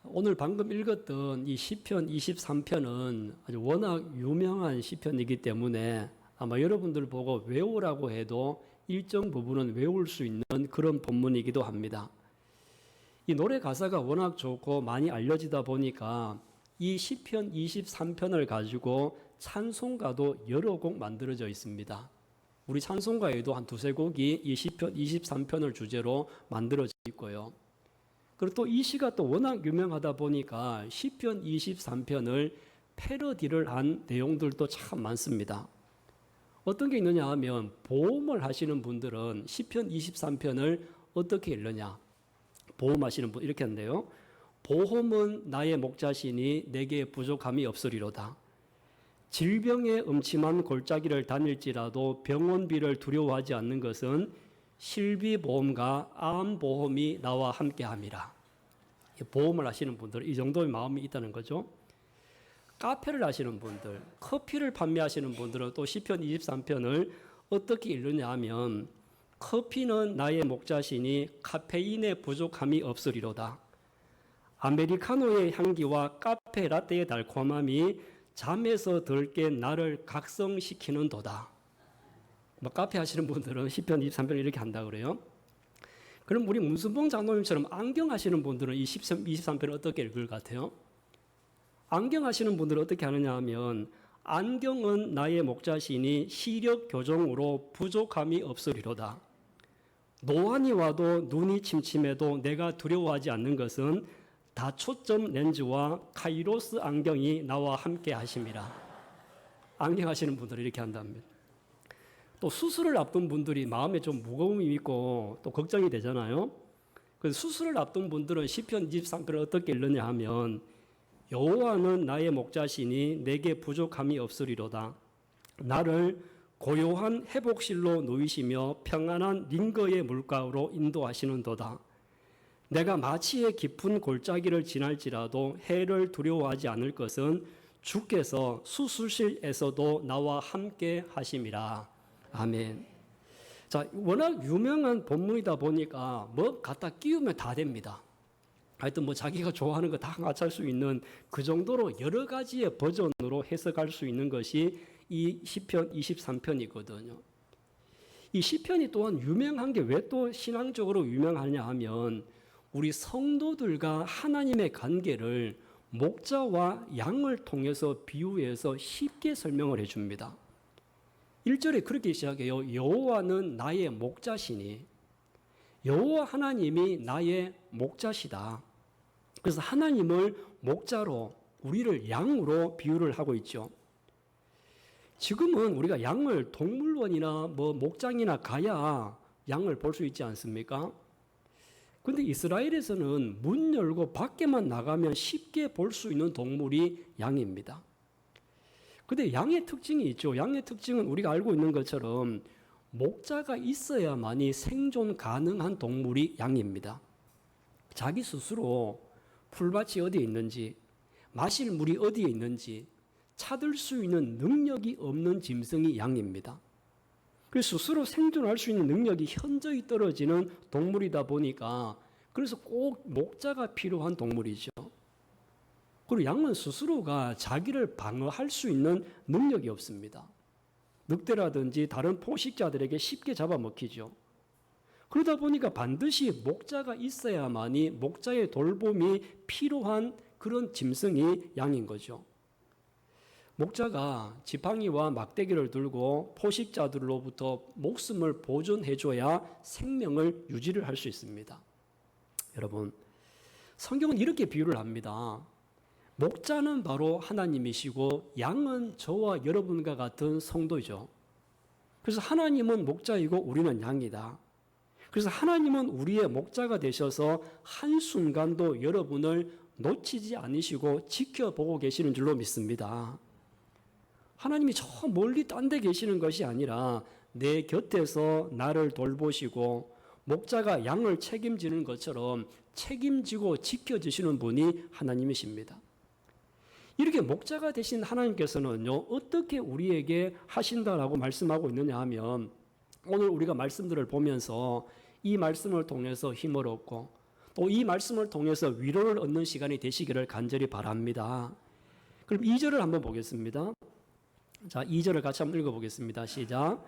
오늘 방금 읽었던 이 시편 23편은 아주 워낙 유명한 시편이기 때문에 아마 여러분들 보고 외우라고 해도 일정 부분은 외울 수 있는 그런 본문이기도 합니다. 이 노래 가사가 워낙 좋고 많이 알려지다 보니까 이 시편 23편을 가지고 찬송가도 여러 곡 만들어져 있습니다. 우리 찬송가에도 한 두세 곡이 이 시편 23편을 주제로 만들어져 있고요. 그리고 또 이 시가 또 워낙 유명하다 보니까 시편 23편을 패러디를 한 내용들도 참 많습니다. 어떤 게 있느냐 하면 보험을 하시는 분들은 시편 23편을 어떻게 읽느냐. 보험하시는 분 이렇게 한대요. 보험은 나의 목자시니 내게 부족함이 없으리로다. 질병의 음침한 골짜기를 다닐지라도 병원비를 두려워하지 않는 것은 실비보험과 암보험이 나와 함께함이라. 보험을 하시는 분들 이 정도의 마음이 있다는 거죠. 카페를 하시는 분들, 커피를 판매하시는 분들은 또 시편 23편을 어떻게 읽느냐 하면 커피는 나의 목자시니 카페인의 부족함이 없으리로다. 아메리카노의 향기와 카페 라떼의 달콤함이 잠에서 덜 깬 나를 각성시키는 도다. 카페 하시는 분들은 시편 23편을 이렇게 한다 그래요. 그럼 우리 문순봉 장로님처럼 안경 하시는 분들은 이 시편 23편을 어떻게 읽을 것 같아요? 안경 하시는 분들은 어떻게 하느냐 하면 안경은 나의 목자시니 시력 교정으로 부족함이 없으리로다. 노안이 와도 눈이 침침해도 내가 두려워하지 않는 것은 다초점 렌즈와 카이로스 안경이 나와 함께 하심이라. 안경 하시는 분들은 이렇게 한답니다. 또 수술을 앞둔 분들이 마음에 좀 무거움이 있고 또 걱정이 되잖아요. 그래서 수술을 앞둔 분들은 시편 23편을 어떻게 읽느냐 하면 여호와는 나의 목자시니 내게 부족함이 없으리로다. 나를 고요한 회복실로 누이시며 평안한 링거의 물가로 인도하시는도다. 내가 마치의 깊은 골짜기를 지날지라도 해를 두려워하지 않을 것은 주께서 수술실에서도 나와 함께 하심이라. 아멘. 자, 워낙 유명한 본문이다 보니까 뭐 갖다 끼우면 다 됩니다. 하여튼 뭐 자기가 좋아하는 거 다 맞출 수 있는 그 정도로 여러 가지의 버전으로 해석할 수 있는 것이 이 시편 23편이거든요. 이 시편이 또한 유명한 게 왜 또 신앙적으로 유명하냐 하면 우리 성도들과 하나님의 관계를 목자와 양을 통해서 비유해서 쉽게 설명을 해줍니다. 1절에 그렇게 시작해요. 여호와는 나의 목자시니. 여호와 하나님이 나의 목자시다. 그래서 하나님을 목자로 우리를 양으로 비유를 하고 있죠. 지금은 우리가 양을 동물원이나 목장이나 가야 양을 볼 수 있지 않습니까? 근데 이스라엘에서는 문 열고 밖에만 나가면 쉽게 볼 수 있는 동물이 양입니다. 근데 양의 특징이 있죠. 양의 특징은 우리가 알고 있는 것처럼 목자가 있어야만이 생존 가능한 동물이 양입니다. 자기 스스로 풀밭이 어디에 있는지, 마실 물이 어디에 있는지 찾을 수 있는 능력이 없는 짐승이 양입니다. 그래서 스스로 생존할 수 있는 능력이 현저히 떨어지는 동물이다 보니까 그래서 꼭 목자가 필요한 동물이죠. 그리고 양은 스스로가 자기를 방어할 수 있는 능력이 없습니다. 늑대라든지 다른 포식자들에게 쉽게 잡아먹히죠. 그러다 보니까 반드시 목자가 있어야만이 목자의 돌봄이 필요한 그런 짐승이 양인 거죠. 목자가 지팡이와 막대기를 들고 포식자들로부터 목숨을 보존해줘야 생명을 유지를 할 수 있습니다. 여러분, 성경은 이렇게 비유를 합니다. 목자는 바로 하나님이시고 양은 저와 여러분과 같은 성도죠. 그래서 하나님은 목자이고 우리는 양이다. 그래서 하나님은 우리의 목자가 되셔서 한순간도 여러분을 놓치지 않으시고 지켜보고 계시는 줄로 믿습니다. 하나님이 저 멀리 딴 데 계시는 것이 아니라 내 곁에서 나를 돌보시고 목자가 양을 책임지는 것처럼 책임지고 지켜주시는 분이 하나님이십니다. 이렇게 목자가 되신 하나님께서는요, 어떻게 우리에게 하신다라고 말씀하고 있느냐 하면 오늘 우리가 말씀들을 보면서 이 말씀을 통해서 힘을 얻고 또 또 이 말씀을 통해서 위로를 얻는 시간이 되시기를 간절히 바랍니다. 그럼 2절을 한번 보겠습니다. 자, 2절을 같이 한번 읽어보겠습니다. 시작.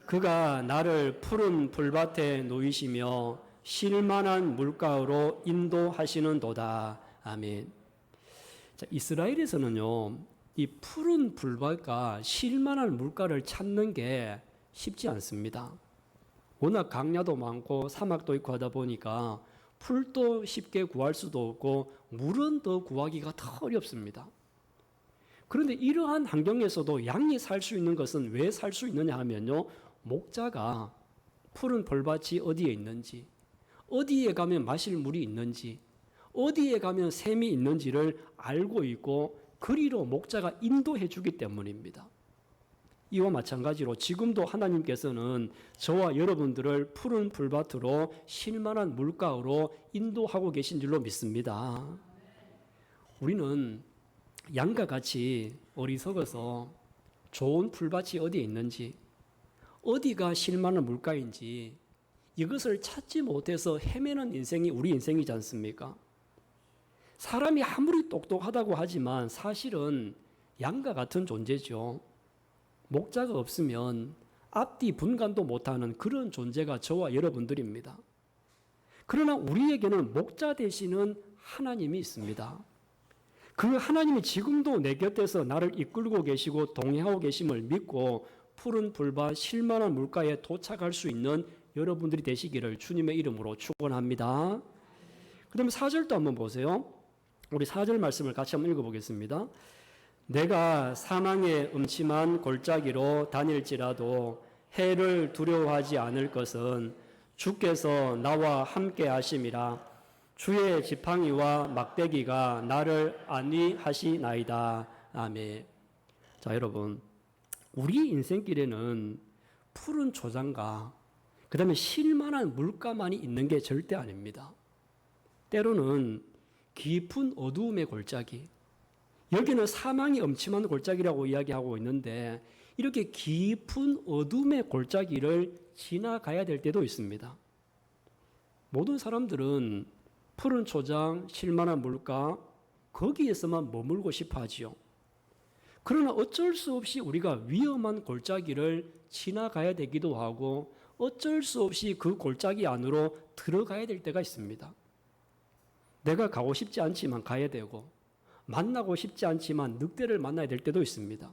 그가 나를 푸른 풀밭에 놓이시며 쉴만한 물가로 인도하시는도다. 아멘. 자, 이스라엘에서는요, 이 푸른 풀밭과 쉴만한 물가를 찾는 게 쉽지 않습니다. 워낙 강야도 많고 사막도 있고 하다 보니까 풀도 쉽게 구할 수도 없고 물은 더 구하기가 더 어렵습니다. 그런데 이러한 환경에서도 양이 살 수 있는 것은 왜 살 수 있느냐 하면요, 목자가 푸른 풀밭이 어디에 있는지, 어디에 가면 마실 물이 있는지, 어디에 가면 샘이 있는지를 알고 있고 그리로 목자가 인도해 주기 때문입니다. 이와 마찬가지로 지금도 하나님께서는 저와 여러분들을 푸른 풀밭으로 쉴만한 물가로 인도하고 계신 줄로 믿습니다. 우리는 양과 같이 어리석어서 좋은 풀밭이 어디에 있는지, 어디가 쉴만한 물가인지 이것을 찾지 못해서 헤매는 인생이 우리 인생이지 않습니까? 사람이 아무리 똑똑하다고 하지만 사실은 양과 같은 존재죠. 목자가 없으면 앞뒤 분간도 못하는 그런 존재가 저와 여러분들입니다. 그러나 우리에게는 목자 되시는 하나님이 있습니다. 그 하나님이 지금도 내 곁에서 나를 이끌고 계시고 동행하고 계심을 믿고 푸른 풀밭 쉴만한 물가에 도착할 수 있는 여러분들이 되시기를 주님의 이름으로 축원합니다. 그다음에 4절도 한번 보세요. 우리 4절 말씀을 같이 한번 읽어보겠습니다. 내가 사망의 음침한 골짜기로 다닐지라도 해를 두려워하지 않을 것은 주께서 나와 함께 하심이라. 주의 지팡이와 막대기가 나를 안위하시나이다. 아멘. 자, 여러분, 우리 인생길에는 푸른 초장과 그 다음에 쉴만한 물가만이 있는 게 절대 아닙니다. 때로는 깊은 어두움의 골짜기, 여기는 사망이 엄침한 골짜기라고 이야기하고 있는데 이렇게 깊은 어둠의 골짜기를 지나가야 될 때도 있습니다. 모든 사람들은 푸른 초장, 쉴만한 물가, 거기에서만 머물고 싶어 하지요. 그러나 어쩔 수 없이 우리가 위험한 골짜기를 지나가야 되기도 하고 어쩔 수 없이 그 골짜기 안으로 들어가야 될 때가 있습니다. 내가 가고 싶지 않지만 가야 되고 만나고 싶지 않지만 늑대를 만나야 될 때도 있습니다.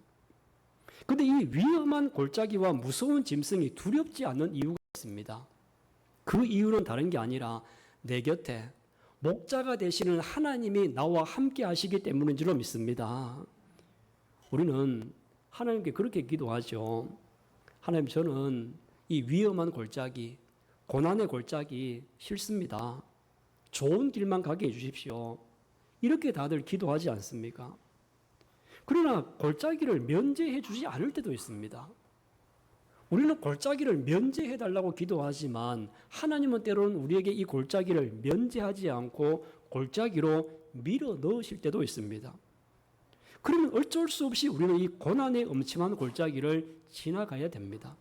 그런데 이 위험한 골짜기와 무서운 짐승이 두렵지 않는 이유가 있습니다. 그 이유는 다른 게 아니라 내 곁에 목자가 되시는 하나님이 나와 함께 하시기 때문인 줄로 믿습니다. 우리는 하나님께 그렇게 기도하죠. 하나님, 저는 이 위험한 골짜기, 고난의 골짜기 싫습니다. 좋은 길만 가게 해주십시오. 이렇게 다들 기도하지 않습니까? 그러나 골짜기를 면제해 주지 않을 때도 있습니다. 우리는 골짜기를 면제해 달라고 기도하지만 하나님은 때로는 우리에게 이 골짜기를 면제하지 않고 골짜기로 밀어 넣으실 때도 있습니다. 그러면 어쩔 수 없이 우리는 이 고난의 음침한 골짜기를 지나가야 됩니다.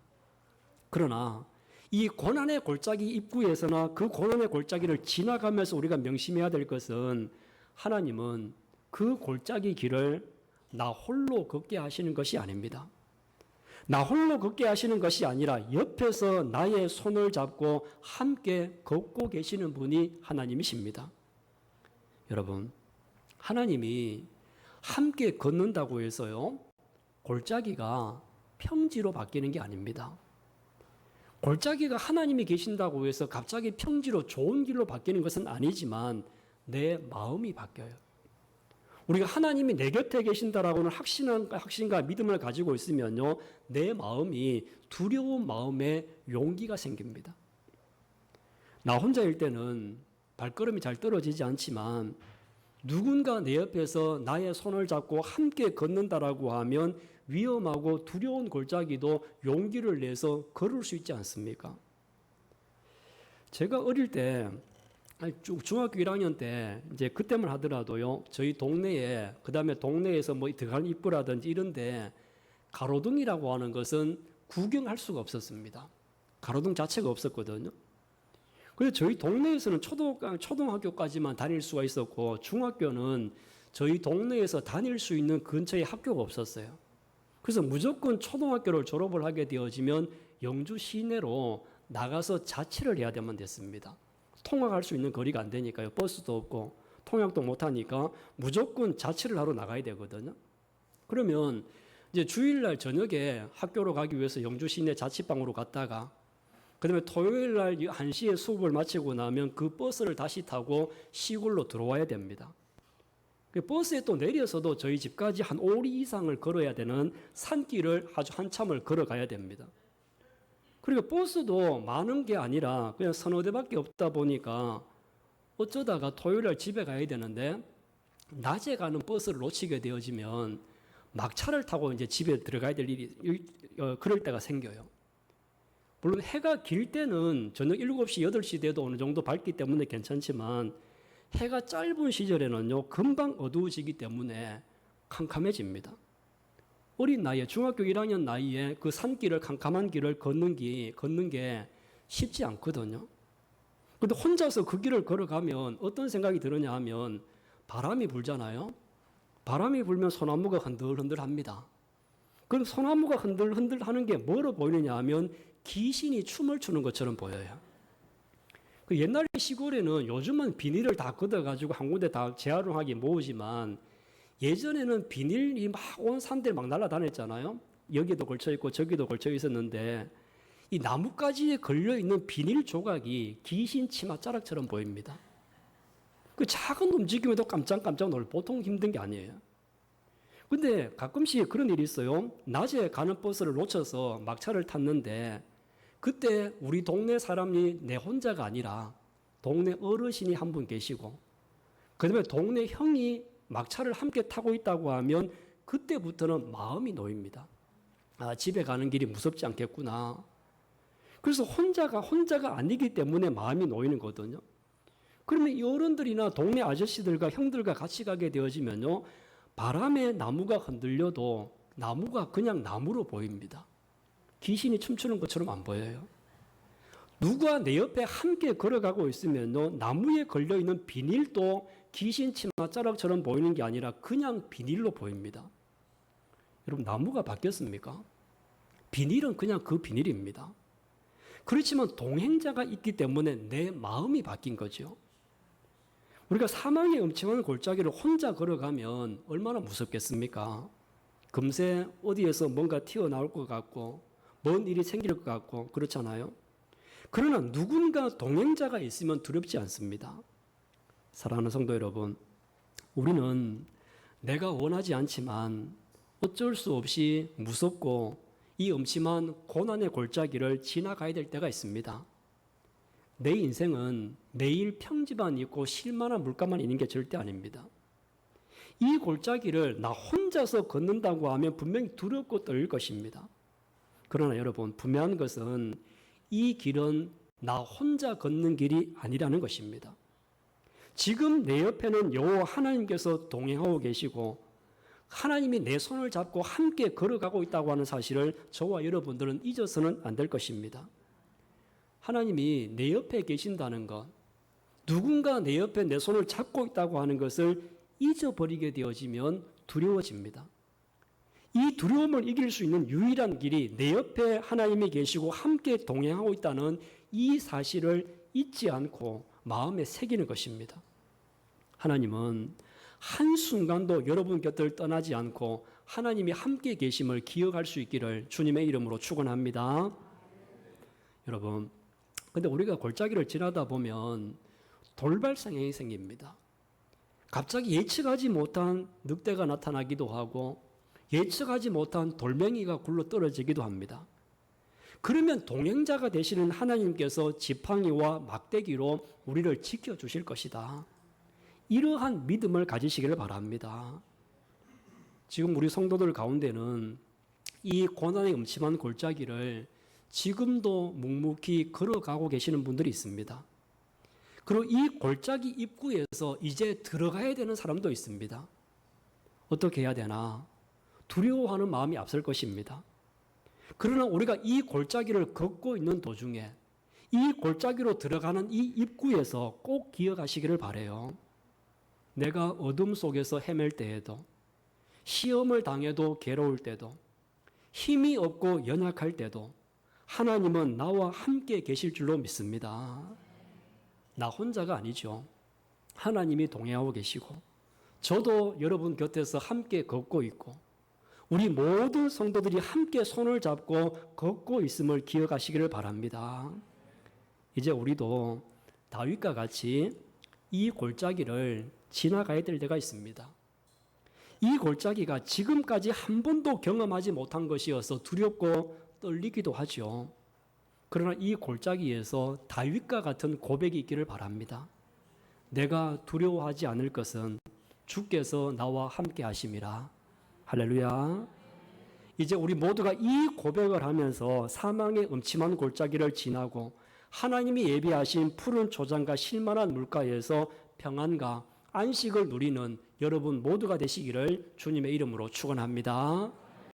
그러나 이 고난의 골짜기 입구에서나 그 고난의 골짜기를 지나가면서 우리가 명심해야 될 것은 하나님은 그 골짜기 길을 나 홀로 걷게 하시는 것이 아닙니다. 나 홀로 걷게 하시는 것이 아니라 옆에서 나의 손을 잡고 함께 걷고 계시는 분이 하나님이십니다. 여러분, 하나님이 함께 걷는다고 해서요, 골짜기가 평지로 바뀌는 게 아닙니다. 골짜기가 하나님이 계신다고 해서 갑자기 평지로 좋은 길로 바뀌는 것은 아니지만 내 마음이 바뀌어요. 우리가 하나님이 내 곁에 계신다라고는 확신과 믿음을 가지고 있으면요, 내 마음이 두려운 마음에 용기가 생깁니다. 나 혼자일 때는 발걸음이 잘 떨어지지 않지만 누군가 내 옆에서 나의 손을 잡고 함께 걷는다라고 하면 위험하고 두려운 골짜기도 용기를 내서 걸을 수 있지 않습니까? 제가 어릴 때 중학교 1학년 때 이제 그때만 하더라도요, 저희 동네에, 그 다음에 동네에서 뭐 들어가는 입구라든지 이런데 가로등이라고 하는 것은 구경할 수가 없었습니다. 가로등 자체가 없었거든요. 그래서 저희 동네에서는 초등학교까지만 다닐 수가 있었고 중학교는 저희 동네에서 다닐 수 있는 근처에 학교가 없었어요. 그래서 무조건 초등학교를 졸업을 하게 되어지면 영주 시내로 나가서 자취를 해야 되면 됐습니다. 통학할 수 있는 거리가 안 되니까요. 버스도 없고 통학도 못 하니까 무조건 자취를 하러 나가야 되거든요. 그러면 이제 주일날 저녁에 학교로 가기 위해서 영주 시내 자취방으로 갔다가 그다음에 토요일날 1시에 수업을 마치고 나면 그 버스를 다시 타고 시골로 들어와야 됩니다. 버스에 또 내려서도 저희 집까지 한 5리 이상을 걸어야 되는 산길을 아주 한참을 걸어가야 됩니다. 그리고 버스도 많은 게 아니라 그냥 서너 대밖에 없다 보니까 어쩌다가 토요일날 집에 가야 되는데 낮에 가는 버스를 놓치게 되어지면 막차를 타고 이제 집에 들어가야 될 일이 그럴 때가 생겨요. 물론 해가 길 때는 저녁 7시, 8시 돼도 어느 정도 밝기 때문에 괜찮지만 해가 짧은 시절에는요 금방 어두워지기 때문에 캄캄해집니다. 어린 나이에 중학교 1학년 나이에 그 산길을 캄캄한 길을 걷는 게 쉽지 않거든요. 근데 혼자서 그 길을 걸어가면 어떤 생각이 드느냐 하면 바람이 불잖아요. 바람이 불면 소나무가 흔들흔들합니다. 그럼 소나무가 흔들흔들 하는 게 뭐로 보이느냐 하면 귀신이 춤을 추는 것처럼 보여요. 그 옛날 시골에는 요즘은 비닐을 다 걷어가지고 한 군데 다 재활용하게 모으지만 예전에는 비닐이 막 온 산들 막 날아다녔잖아요. 여기도 걸쳐 있고 저기도 걸쳐 있었는데 이 나뭇가지에 걸려 있는 비닐 조각이 귀신 치맛자락처럼 보입니다. 그 작은 움직임에도 깜짝깜짝 놀라 보통 힘든 게 아니에요. 근데 가끔씩 그런 일이 있어요. 낮에 가는 버스를 놓쳐서 막차를 탔는데 그때 우리 동네 사람이 내 혼자가 아니라 동네 어르신이 한 분 계시고 그다음에 동네 형이 막차를 함께 타고 있다고 하면 그때부터는 마음이 놓입니다. 아, 집에 가는 길이 무섭지 않겠구나. 그래서 혼자가 아니기 때문에 마음이 놓이는 거거든요. 그러면 이 어른들이나 동네 아저씨들과 형들과 같이 가게 되어지면요. 바람에 나무가 흔들려도 나무가 그냥 나무로 보입니다. 귀신이 춤추는 것처럼 안 보여요. 누가 내 옆에 함께 걸어가고 있으면요. 나무에 걸려있는 비닐도 귀신 치맛자락처럼 보이는 게 아니라 그냥 비닐로 보입니다. 여러분 나무가 바뀌었습니까? 비닐은 그냥 그 비닐입니다. 그렇지만 동행자가 있기 때문에 내 마음이 바뀐 거죠. 우리가 사망의 음침한 골짜기를 혼자 걸어가면 얼마나 무섭겠습니까? 금세 어디에서 뭔가 튀어나올 것 같고 뭔 일이 생길 것 같고 그렇잖아요. 그러나 누군가 동행자가 있으면 두렵지 않습니다. 사랑하는 성도 여러분, 우리는 내가 원하지 않지만 어쩔 수 없이 무섭고 이 음침한 고난의 골짜기를 지나가야 될 때가 있습니다. 내 인생은 매일 평지만 있고 실만한 물가만 있는 게 절대 아닙니다. 이 골짜기를 나 혼자서 걷는다고 하면 분명히 두렵고 떨릴 것입니다. 그러나 여러분 분명한 것은 이 길은 나 혼자 걷는 길이 아니라는 것입니다. 지금 내 옆에는 여호와 하나님께서 동행하고 계시고 하나님이 내 손을 잡고 함께 걸어가고 있다고 하는 사실을 저와 여러분들은 잊어서는 안 될 것입니다. 하나님이 내 옆에 계신다는 것, 누군가 내 옆에 내 손을 잡고 있다고 하는 것을 잊어버리게 되어지면 두려워집니다. 이 두려움을 이길 수 있는 유일한 길이 내 옆에 하나님이 계시고 함께 동행하고 있다는 이 사실을 잊지 않고 마음에 새기는 것입니다. 하나님은 한순간도 여러분 곁을 떠나지 않고 하나님이 함께 계심을 기억할 수 있기를 주님의 이름으로 축원합니다. 여러분, 근데 우리가 골짜기를 지나다 보면 돌발 상황이 생깁니다. 갑자기 예측하지 못한 늑대가 나타나기도 하고 예측하지 못한 돌멩이가 굴러 떨어지기도 합니다. 그러면 동행자가 되시는 하나님께서 지팡이와 막대기로 우리를 지켜주실 것이다. 이러한 믿음을 가지시기를 바랍니다. 지금 우리 성도들 가운데는 이 고난의 음침한 골짜기를 지금도 묵묵히 걸어가고 계시는 분들이 있습니다. 그리고 이 골짜기 입구에서 이제 들어가야 되는 사람도 있습니다. 어떻게 해야 되나? 두려워하는 마음이 앞설 것입니다. 그러나 우리가 이 골짜기를 걷고 있는 도중에 이 골짜기로 들어가는 이 입구에서 꼭 기억하시기를 바라요. 내가 어둠 속에서 헤맬 때에도, 시험을 당해도 괴로울 때도, 힘이 없고 연약할 때도 하나님은 나와 함께 계실 줄로 믿습니다. 나 혼자가 아니죠. 하나님이 동행하고 계시고, 저도 여러분 곁에서 함께 걷고 있고, 우리 모든 성도들이 함께 손을 잡고 걷고 있음을 기억하시기를 바랍니다. 이제 우리도 다윗과 같이 이 골짜기를 지나가야 될 때가 있습니다. 이 골짜기가 지금까지 한 번도 경험하지 못한 것이어서 두렵고 떨리기도 하죠. 그러나 이 골짜기에서 다윗과 같은 고백이 있기를 바랍니다. 내가 두려워하지 않을 것은 주께서 나와 함께 하심이라. 할렐루야. 이제 우리 모두가 이 고백을 하면서 사망의 음침한 골짜기를 지나고 하나님이 예비하신 푸른 초장과 실만한 물가에서 평안과 안식을 누리는 여러분 모두가 되시기를 주님의 이름으로 축원합니다.